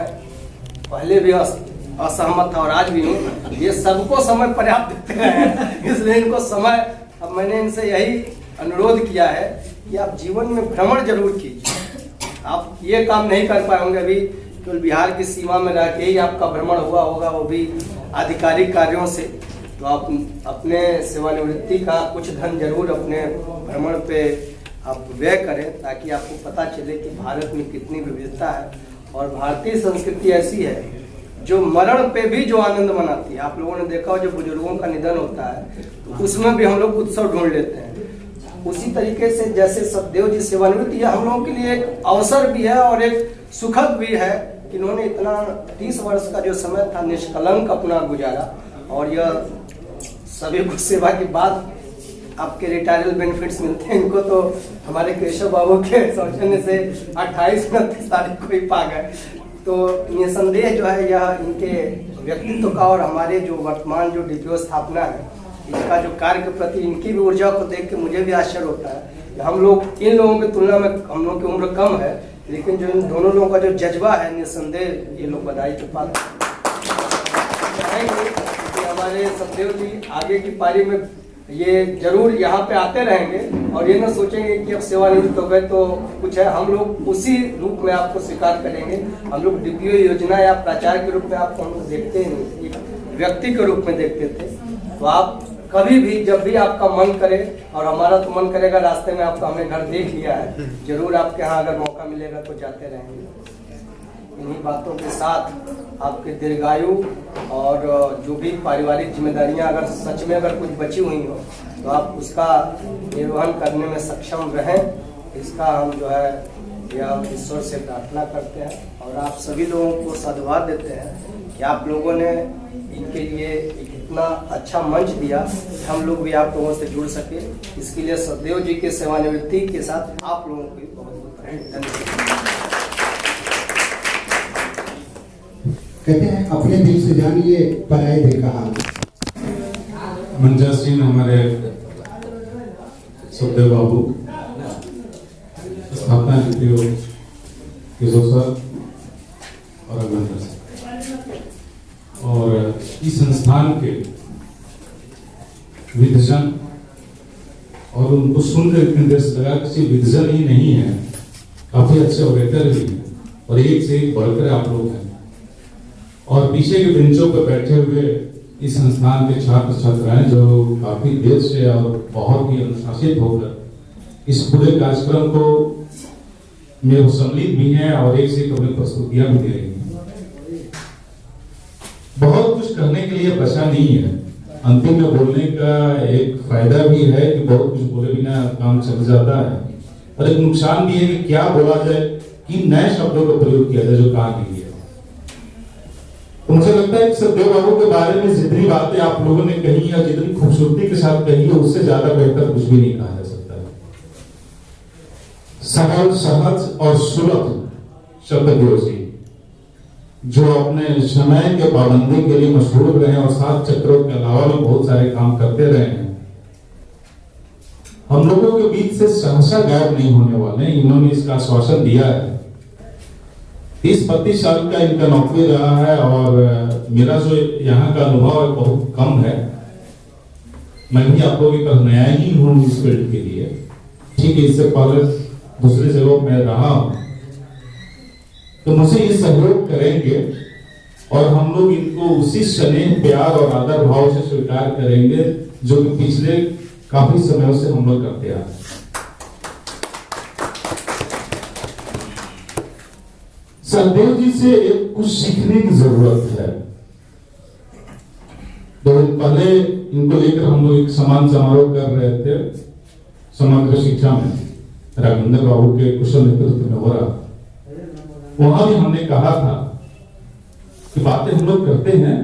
S16: पहले भी असहमत था और आज भी हूँ। ये सबको समय पर्याप्त देते हैं इसलिए इनको समय, अब मैंने इनसे यही अनुरोध किया है कि आप जीवन में भ्रमण जरूर कीजिए। आप ये काम नहीं कर पाए होंगे अभी केवल बिहार की सीमा में रह के ही आपका भ्रमण हुआ होगा, वो भी आधिकारिक कार्यों से। तो आप अपने सेवानिवृत्ति का कुछ धन जरूर अपने भ्रमण पे आप व्यय करें ताकि आपको पता चले कि भारत में कितनी विविधता है। और भारतीय संस्कृति ऐसी है जो मरण पे भी जो आनंद मनाती है। आप लोगों ने देखा हो जो बुजुर्गों का निधन होता है तो उसमें भी हम लोग उत्सव ढूंढ लेते हैं। उसी तरीके से जैसे सतदेव जी सेवानिवृत्ति हम लोगों के लिए एक अवसर भी है और एक सुखद भी है कि इन्होंने इतना 30 वर्ष का जो समय था निष्कलंक अपना गुजारा और यह सभी को सेवा के बाद आपके रिटायरल बेनिफिट्स मिलते हैं। इनको तो हमारे केशव बाबू के सौजन्य से 28-29 तारीख को ही पा गए। तो ये संदेह जो है यह इनके व्यक्तित्व का और हमारे जो वर्तमान जो डीपीओ स्थापना है इसका जो कार्य के प्रति इनकी भी ऊर्जा को देख के मुझे भी आश्चर्य होता है कि हम लोग इन लोगों की तुलना में हम लोगों की उम्र कम है लेकिन जो इन दोनों लोगों का जो जज्बा है निस्संदेह ये लोग बधाई के पात्र रहेंगे कि हमारे सतदेव जी आगे की पारी में ये जरूर यहाँ पे आते रहेंगे और ये ना सोचेंगे कि अब सेवानिवृत्त हो गए तो कुछ है। हम लोग उसी रूप में आपको स्वीकार करेंगे। हम लोग डीपीओ योजना या प्राचार्य के रूप में आपको हम लोग देखते नहीं, व्यक्ति के रूप में देखते थे। तो आप कभी भी जब भी आपका मन करे और हमारा तो मन करेगा, रास्ते में आपका हमने घर देख लिया है, जरूर आपके यहाँ अगर मौका मिलेगा तो जाते रहेंगे। इन्हीं बातों के साथ आपके दीर्घायु और जो भी पारिवारिक जिम्मेदारियां अगर सच में अगर कुछ बची हुई हो तो आप उसका निर्वहन करने में सक्षम रहें, इसका हम जो है यह ईश्वर से प्रार्थना करते हैं। और आप सभी लोगों को साधुवाद देते हैं कि आप लोगों ने इनके लिए इतना अच्छा मंच दिया कि हम लोग भी आप लोगों से जुड़ सके। इसके लिए सतदेव जी के सेवानिवृत्ति के साथ आप लोगों को बहुत बहुत धन्यवाद।
S3: कहते हैं अपने दिल से जानिए पराये दिल का हाल।
S5: मंचासीन हमारे सतदेव बाबू स्थापना डीपीओ किशोर सर और अभिनंदन सर और इस संस्थान के विजन और उनको सुनकर निर्देश लगा किसी विजन ही नहीं है, काफी अच्छे ऑपरेटर भी हैं और एक से एक बढ़कर आप लोग हैं। और पीछे के बेंचों पर बैठे हुए इस संस्थान के छात्र छात्राएं जो काफी देर से और बहुत ही अनुशासित होकर इस पूरे कार्यक्रम को में सम्मिलित भी हैं और एक से एक अपनी प्रस्तुतियां भी दे रही हैं। बहुत कुछ करने के लिए बचा नहीं है। अंतिम में बोलने का एक फायदा भी है कि बहुत कुछ बोले बिना काम चल जाता है और एक नुकसान भी है कि क्या बोला जाए, कि नए शब्दों का प्रयोग किया जाए जो कहा नहीं है। तो मुझे लगता है कि सतदेव बाबू के बारे में जितनी बातें आप लोगों ने कही या जितनी खूबसूरती के साथ कही है उससे ज्यादा बेहतर कुछ भी नहीं कहा जा सकता है। सरल, सहज और सुलभ सतदेव जी जो अपने समय के पाबंदी के लिए मशहूर रहे और 7 चक्रों के अलावा भी बहुत सारे काम करते रहे हैं। हम लोगों के बीच से सहसा गायब नहीं होने वाले। इन्होंने इसका आश्वासन दिया है। 30-32 साल का इनका नौकरी रहा है और मेरा जो यहाँ का अनुभव है बहुत कम है। मैं भी आप लोगों की नया ही हूँ इस फील्ड के लिए। ठीक है, इससे पहले दूसरे जगह में रहा हूँ, तो मुझे ये सहयोग करेंगे और हम लोग इनको उसी स्नेह, प्यार और आदर भाव से स्वीकार करेंगे जो कि पिछले काफी समयों से हम लोग करते आ रहे हैं।
S17: सदैव जी से कुछ सीखने की जरूरत है। 2 दिन पहले इनको लेकर हम लोग एक सम्मान समारोह कर रहे थे समग्र शिक्षा में, राघवेंद्र बाबू के कुशल नेतृत्व में हो रहा। वहां भी हमने कहा था कि बातें हम लोग करते हैं,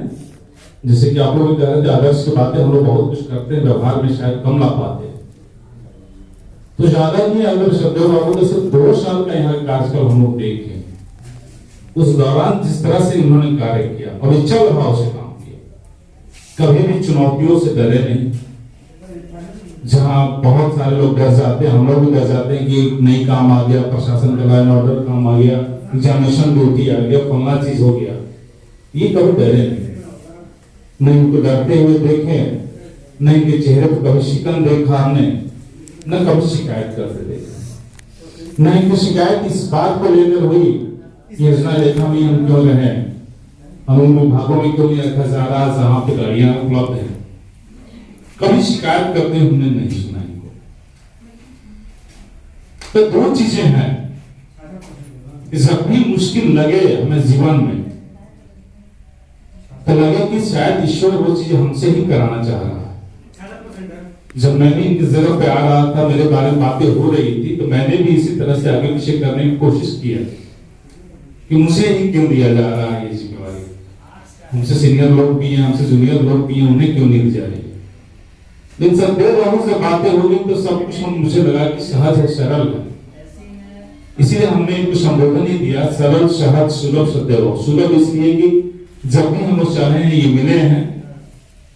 S17: जैसे कि आप लोग कह रहे थे आदर्श की बातें हम लोग बहुत कुछ करते हैं, व्यवहार में शायद कम ला पाते। तो ज्यादा नहीं, अगर सदैव बाबू ने सिर्फ 2 साल का यहाँ कार्यकाल हम लोग देखे, उस दौरान जिस तरह से उन्होंने कार्य किया और इच्छा भाव से काम किया, कभी भी चुनौतियों से डरे नहीं। जहां बहुत सारे लोग डर जाते हैं, हम लोग भी डर जाते हैं कि नई काम आ गया, प्रशासन का लॉ एंड ऑर्डर काम आ गया, एग्जामिनेशन ड्यूटी आ गया, फलना चीज हो गया, ये कभी डरे नहीं उनको डरते हुए देखे, न इनके चेहरे पर कभी शिकन देखा हमने, न कभी शिकायत करते देखा। न इनकी शिकायत इस बात को लेकर हुई योजना लेखा में हम क्यों रहे, हम उन विभागों में क्यों नहीं रखा जा रहा जहां पे गाड़ियां उपलब्ध है, कभी शिकायत करते हमने नहीं सुना इनको। तो 2 चीजें हैं कि जब भी मुश्किल लगे हमें जीवन में, तो लगे कि शायद ईश्वर वो चीज हमसे ही कराना चाह रहा है। जब मैं भी इनकी जगह पे आ रहा था, मेरे बारे में बातें हो रही थी, तो मैंने भी इसी तरह से आगे पीछे करने की कोशिश किया कि मुझे ही क्यों दिया जा रहा है ये जिम्मेवारी, हमसे सीनियर लोग भी हैं, हमसे जूनियर लोग भी हैं, उन्हें क्यों नहीं दी जा रही है। लेकिन सदैव बाबू से बातें हो गई तो सब कुछ मुझे लगा कि सहज है, सरल है, इसीलिए हमने इनको संबोधन ही दिया, सरल सहज सुलभ सदैव। सुलभ इसलिए कि जब भी हम लोग चाहे हैं ये मिले हैं,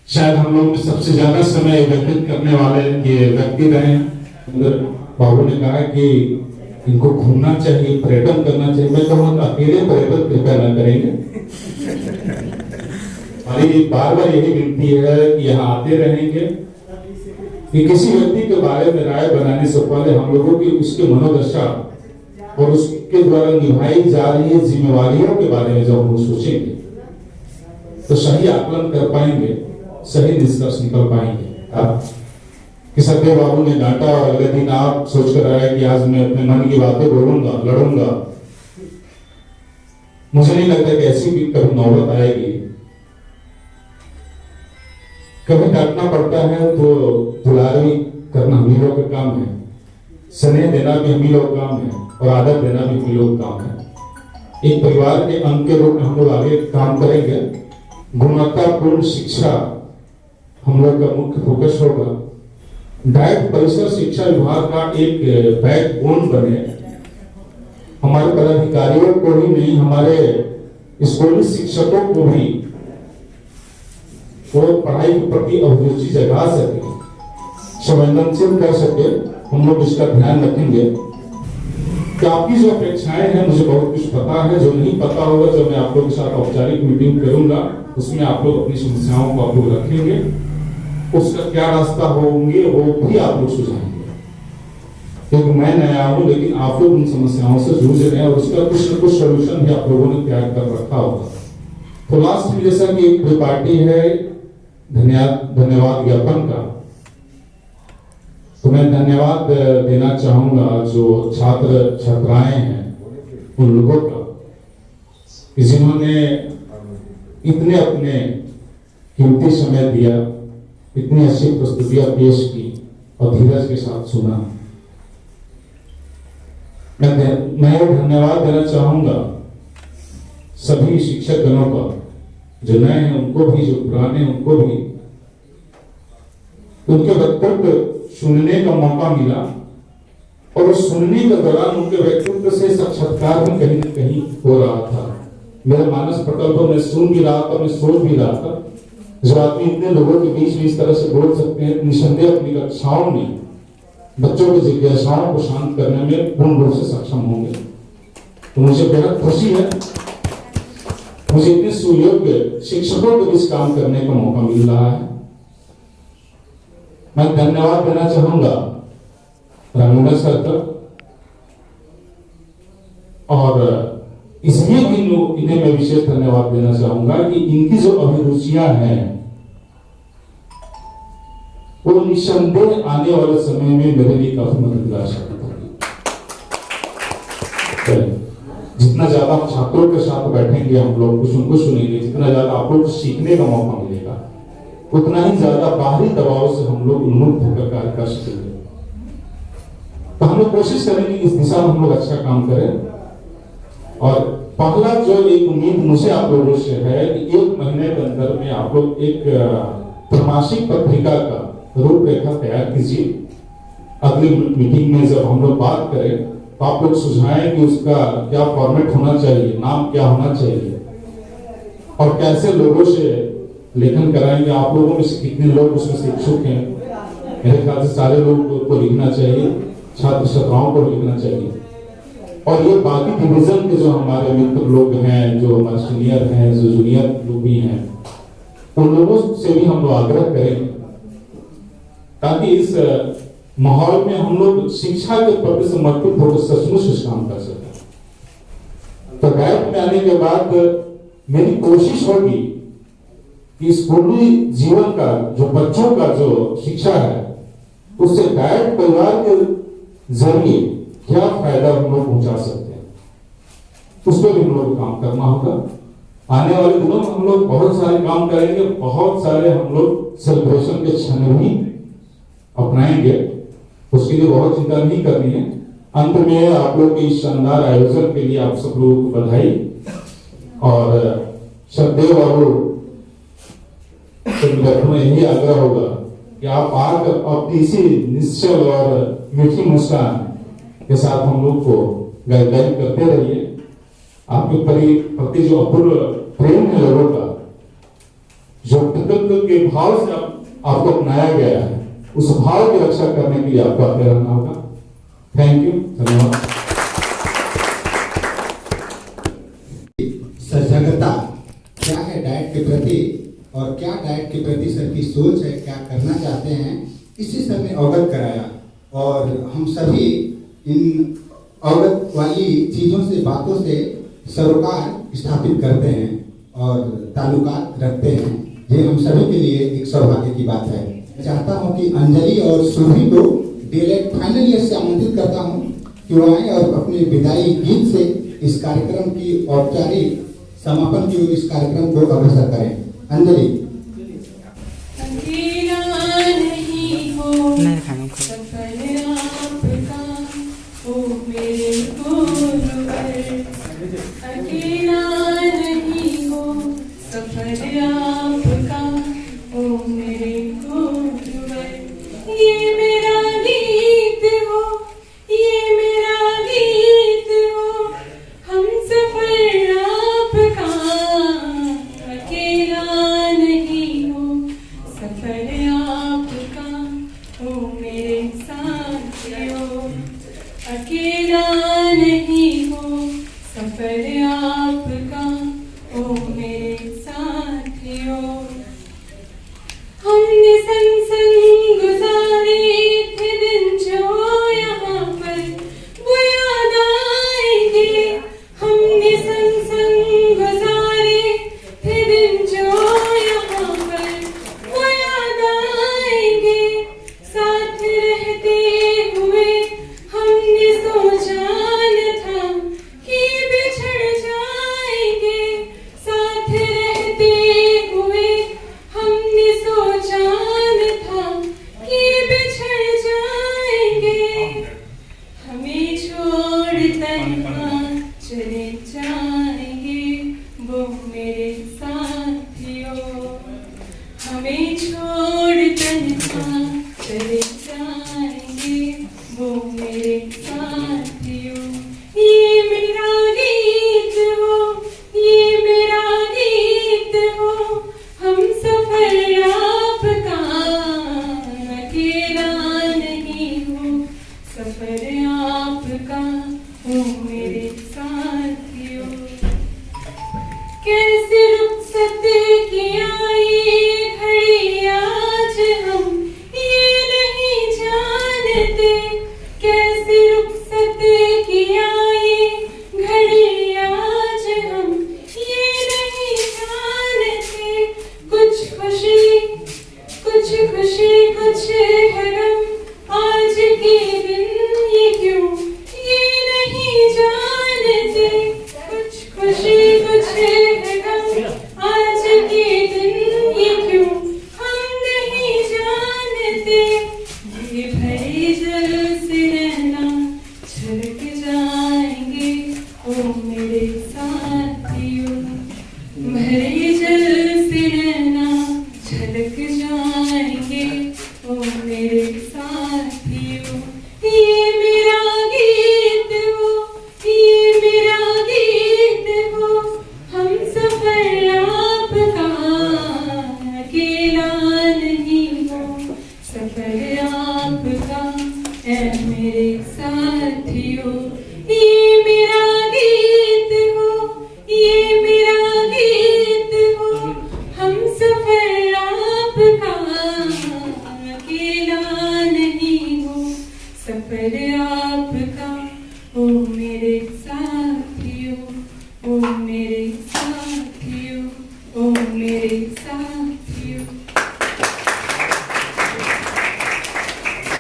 S17: शायद हम लोग में सबसे ज्यादा समय व्यतीत करने वाले ये व्यक्ति रहे। बाबू ने कहा कि इनको घूमना चाहिए, पर्यटन करना चाहिए, मैं कहूँगा अकेले पर्यटन कृपया न करेंगे। हमारी बार बार यही विनती है कि यहाँ आते रहेंगे कि किसी व्यक्ति के बारे में राय बनाने से पहले हम लोगों की उसके मनोदशा और उसके द्वारा निभाई जा रही है जिम्मेवारियों के बारे में जब हम सोचेंगे तो सही आकलन कर पाएंगे, सही निष्कर्ष निकल पाएंगे। कि सदैव बाबू ने डांटा और अगले दिन आप सोच कर आए कि आज मैं अपने मन की बातें बोलूंगा, लड़ूंगा। मुझे नहीं लगता कि ऐसी भी कभी नौबत आएगी। कभी डांटना पड़ता है तो दुलार भी करना हम ही लोग का काम है, स्नेह देना भी हम ही लोग का काम है और आदर देना भी हम ही लोग का काम है। एक परिवार के अंग के रूप में हम लोग आगे काम करेंगे। गुणवत्तापूर्ण शिक्षा हम लोग का मुख्य फोकस होगा। डाइट परिसर शिक्षा विभाग का एक बैकबोन बने, हमारे पदाधिकारियों को ही नहीं, हमारे स्कूली शिक्षकों को भी वो पढ़ाई के प्रति अभिरुचि जगा सके, संवेदनशील कर सके। हम लोग इसका ध्यान रखेंगे कि आपकी जो अपेक्षाएं हैं, मुझे बहुत कुछ पता है, जो नहीं पता होगा जब मैं आप लोगों के साथ औपचारिक मीटिंग करूंगा उसमें आप लोग अपनी समस्याओं को आप लोग रखेंगे, उसका क्या रास्ता होंगे वो भी आप लोग सुझाएंगे। क्योंकि मैं नया हूं लेकिन आप लोग उन समस्याओं से जूझ रहे हैं और उसका कुछ न कुछ सोल्यूशन भी आप लोगों ने तैयार कर रखा होगा। तो लास्ट में जैसा कि एक पार्टी है धन्यवाद ज्ञापन का, तो मैं धन्यवाद देना चाहूंगा जो छात्र छात्राएं हैं उन लोगों का जिन्होंने इतने अपने कीमती समय दिया, इतनी अच्छी प्रस्तुतियां पेश की और धीरज के साथ सुना। मैं धन्यवाद देना चाहूंगा सभी शिक्षक गणों का, जो नए हैं उनको भी, जो पुराने हैं उनको भी। उनके वक्तव्य सुनने का मौका मिला और सुनने के दौरान उनके व्यक्तित्व से साक्षात्कार भी कहीं न कहीं हो रहा था। मेरे मानस प्रकल्प में सुन भी रहा था, मैं सोच भी रहा था, जो आदमी इतने लोगों के बीच में इस तरह से बोल सकते हैं, निसंदेह अपनी कक्षाओं में बच्चों की जिज्ञासाओं को शांत करने में पूर्ण रूप से सक्षम होंगे। तो मुझे बेहद खुशी है, मुझे इतने सुयोग्य शिक्षकों के बीच काम करने का मौका मिल रहा है। मैं धन्यवाद देना चाहूंगा राघवेंद्र सर का, और इसलिए भी इन्हें मैं विशेष धन्यवाद देना चाहूंगा कि इनकी जो अभिरुचियां हैं वो निसंदेह आने वाले समय में मेरे लिए काफी मददगार साबित होगी। जितना ज्यादा हम छात्रों के साथ बैठेंगे, हम लोग कुछ उनको सुनेंगे, जितना ज्यादा आप लोग को सीखने का मौका मिलेगा, उतना ही ज्यादा बाहरी दबाव से हम लोग उन्मुक्त होकर कार्य कर सकेंगे। तो हम लोग कोशिश करेंगे इस दिशा में हम लोग अच्छा काम करें। और पहला जो एक उम्मीद मुझे आप लोगों से है कि 1 महीने के अंदर में आप लोग एक त्रैमासिक पत्रिका का रूपरेखा तैयार कीजिए। अगली मीटिंग में जब हम लोग बात करें तो आप लोग सुझाएं कि उसका क्या फॉर्मेट होना चाहिए, नाम क्या होना चाहिए, और कैसे लोगों से लेखन कराएंगे। आप लोगों में से कितने लोग उसमें से इच्छुक हैं? मेरे ख्याल से सारे लोग को लिखना चाहिए, छात्र छात्राओं को लिखना चाहिए। और ये बाकी डिवीजन के जो हमारे मित्र लोग हैं, जो हमारे सीनियर हैं, जो जूनियर लोग भी हैं, उन लोगों से भी हम लोग आग्रह करें ताकि इस माहौल में हम लोग शिक्षा के प्रति समर्पित होकर सचमुच इस काम कर सकें। तो डाइट में आने के बाद मेरी कोशिश होगी कि स्कूली जीवन का जो बच्चों का जो शिक्षा है उससे डाइट परिवार के जरिए क्या फायदा हम लोग पहुंचा सकते हैं, उस पर भी हम लोग काम करना होगा। आने वाले दिनों में हम लोग बहुत सारे काम करेंगे, बहुत सारे हम लोग सेलिब्रेशन के क्षण भी अपनाएंगे, उसके लिए बहुत चिंता नहीं करनी है। अंत में आप लोग के इस शानदार आयोजन के लिए आप सब लोगों को बधाई और श्रद्धेय और में यही आग्रह होगा कि आप आकर अपनी इसी निश्चल और मीठी मुस्कान के साथ हम लोग को गाइडलाइन करते रहिए। आपके प्रति जो अपूर्व प्रेम है लोगों का, जो कृतज्ञता के भाव से आपको अपनाया गया है, उस भाव की रक्षा करने के लिए आपको आगे रहना होगा। थैंक यू, धन्यवाद।
S3: सजगता क्या है डाइट के प्रति और क्या डाइट के प्रति सर की सोच है, क्या करना चाहते हैं, इसी सर ने अवगत कराया। और हम सभी इन अवगत वाली चीज़ों से, बातों से सरोकार स्थापित करते हैं और ताल्लुकात रखते हैं। ये हम सभी के लिए एक सौभाग्य की बात है। चाहता हूं कि अंजलि और सुरभि को डीएलएड फाइनल ईयर से आमंत्रित करता हूं कि वो आए और अपने विदाई गीत से इस कार्यक्रम की औपचारिक समापन की ओर इस कार्यक्रम को अग्रसर करें। अंजलि।
S18: कैसे मेरे